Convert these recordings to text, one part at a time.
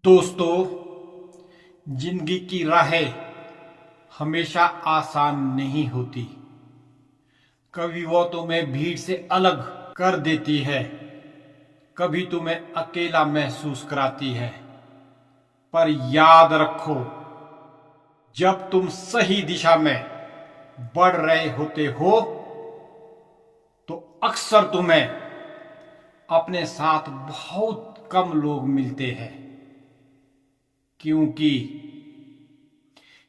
दोस्तों, जिंदगी की राहें हमेशा आसान नहीं होती। कभी वो तुम्हें भीड़ से अलग कर देती है, कभी तुम्हें अकेला महसूस कराती है। पर याद रखो, जब तुम सही दिशा में बढ़ रहे होते हो तो अक्सर तुम्हें अपने साथ बहुत कम लोग मिलते हैं, क्योंकि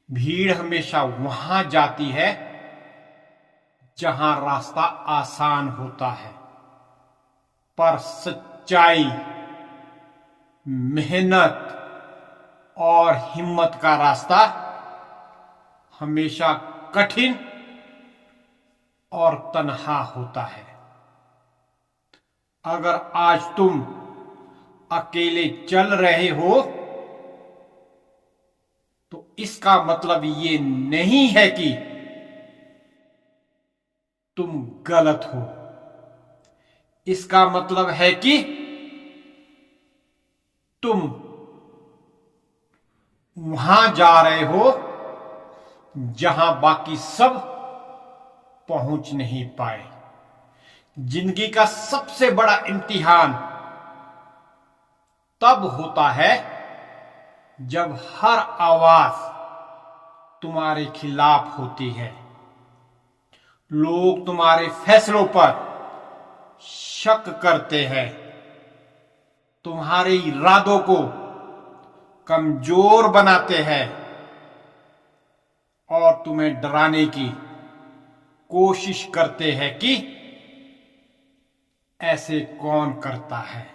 भीड़ हमेशा वहां जाती है जहां रास्ता आसान होता है। पर सच्चाई, मेहनत और हिम्मत का रास्ता हमेशा कठिन और तन्हा होता है। अगर आज तुम अकेले चल रहे हो तो इसका मतलब ये नहीं है कि तुम गलत हो। इसका मतलब है कि तुम वहां जा रहे हो जहां बाकी सब पहुंच नहीं पाए। जिंदगी का सबसे बड़ा इम्तिहान तब होता है जब हर आवाज तुम्हारे खिलाफ होती है। लोग तुम्हारे फैसलों पर शक करते हैं, तुम्हारे इरादों को कमजोर बनाते हैं और तुम्हें डराने की कोशिश करते हैं कि ऐसे कौन करता है।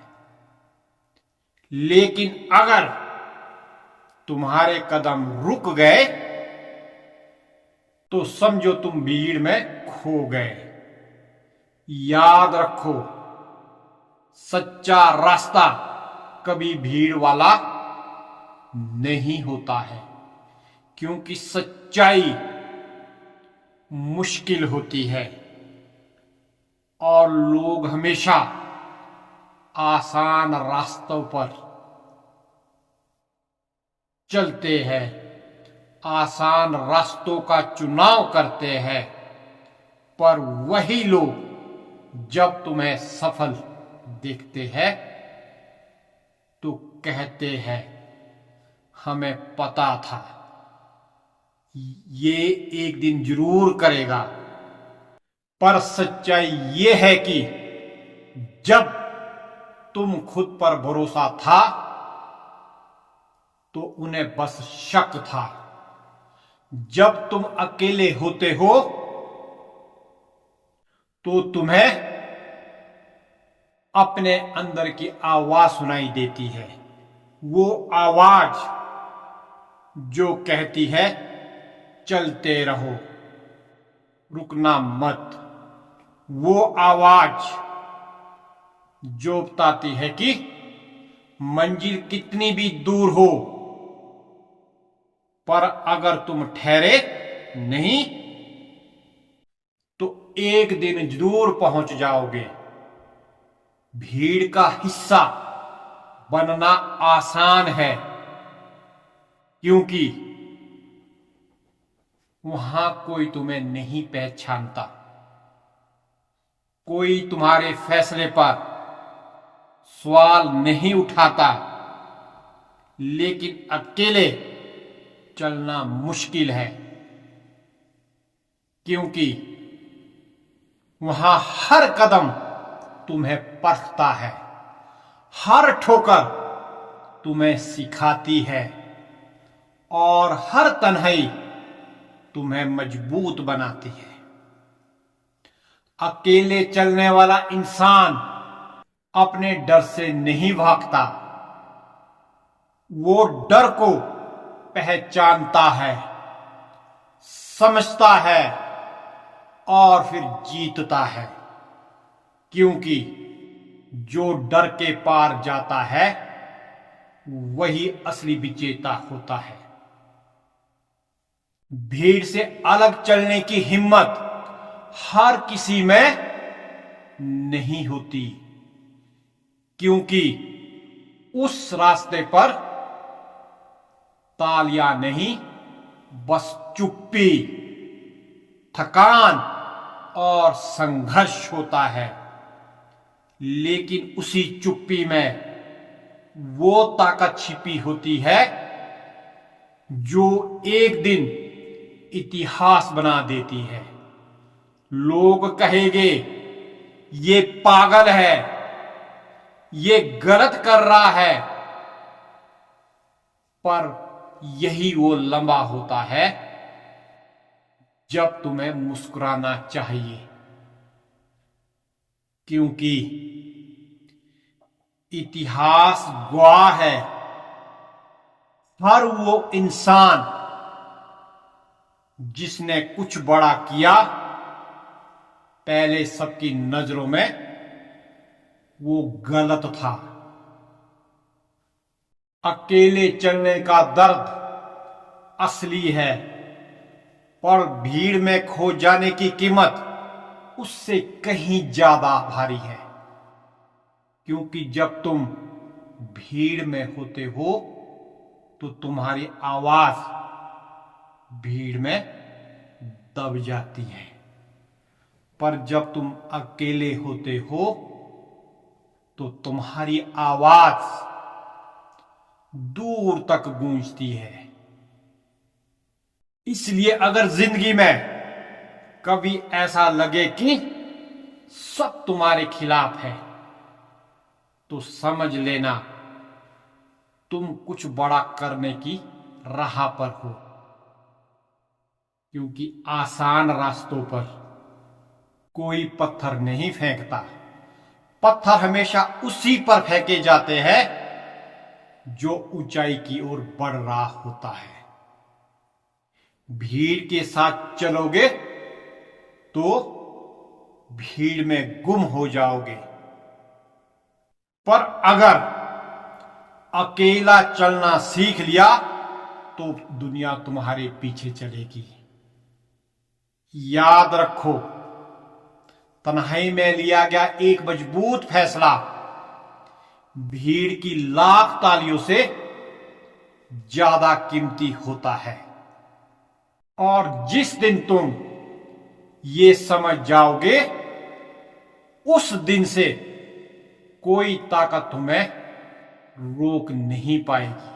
लेकिन अगर तुम्हारे कदम रुक गए तो समझो तुम भीड़ में खो गए। याद रखो, सच्चा रास्ता कभी भीड़ वाला नहीं होता है, क्योंकि सच्चाई मुश्किल होती है और लोग हमेशा आसान रास्तों पर चलते हैं, आसान रास्तों का चुनाव करते हैं। पर वही लोग जब तुम्हें सफल देखते हैं तो कहते हैं, हमें पता था ये एक दिन जरूर करेगा। पर सच्चाई ये है कि जब तुम खुद पर भरोसा था तो उन्हें बस शक था। जब तुम अकेले होते हो तो तुम्हें अपने अंदर की आवाज सुनाई देती है। वो आवाज जो कहती है, चलते रहो, रुकना मत। वो आवाज जो बताती है कि मंजिल कितनी भी दूर हो, पर अगर तुम ठहरे नहीं तो एक दिन जरूर पहुंच जाओगे। भीड़ का हिस्सा बनना आसान है, क्योंकि वहां कोई तुम्हें नहीं पहचानता, कोई तुम्हारे फैसले पर सवाल नहीं उठाता। लेकिन अकेले चलना मुश्किल है, क्योंकि वहां हर कदम तुम्हें परखता है, हर ठोकर तुम्हें सिखाती है और हर तन्हाई तुम्हें मजबूत बनाती है। अकेले चलने वाला इंसान अपने डर से नहीं भागता, वो डर को पहचानता है, समझता है और फिर जीतता है। क्योंकि जो डर के पार जाता है वही असली विजेता होता है। भीड़ से अलग चलने की हिम्मत हर किसी में नहीं होती, क्योंकि उस रास्ते पर तालियां नहीं, बस चुप्पी, थकान और संघर्ष होता है। लेकिन उसी चुप्पी में वो ताकत छिपी होती है जो एक दिन इतिहास बना देती है। लोग कहेंगे ये पागल है, ये गलत कर रहा है, पर यही वो लम्हा होता है जब तुम्हें मुस्कुराना चाहिए, क्योंकि इतिहास गवाह है हर वो इंसान जिसने कुछ बड़ा किया, पहले सबकी नजरों में वो गलत था। अकेले चलने का दर्द असली है, पर भीड़ में खो जाने की कीमत उससे कहीं ज्यादा भारी है। क्योंकि जब तुम भीड़ में होते हो तो तुम्हारी आवाज भीड़ में दब जाती है, पर जब तुम अकेले होते हो तो तुम्हारी आवाज दूर तक गूंजती है। इसलिए अगर जिंदगी में कभी ऐसा लगे कि सब तुम्हारे खिलाफ है, तो समझ लेना तुम कुछ बड़ा करने की राह पर हो। क्योंकि आसान रास्तों पर कोई पत्थर नहीं फेंकता, पत्थर हमेशा उसी पर फेंके जाते हैं जो ऊंचाई की ओर बढ़ रहा होता है। भीड़ के साथ चलोगे तो भीड़ में गुम हो जाओगे, पर अगर अकेला चलना सीख लिया तो दुनिया तुम्हारे पीछे चलेगी। याद रखो, तन्हाई में लिया गया एक मजबूत फैसला भीड़ की लाख तालियों से ज्यादा कीमती होता है। और जिस दिन तुम ये समझ जाओगे, उस दिन से कोई ताकत तुम्हें रोक नहीं पाएगी।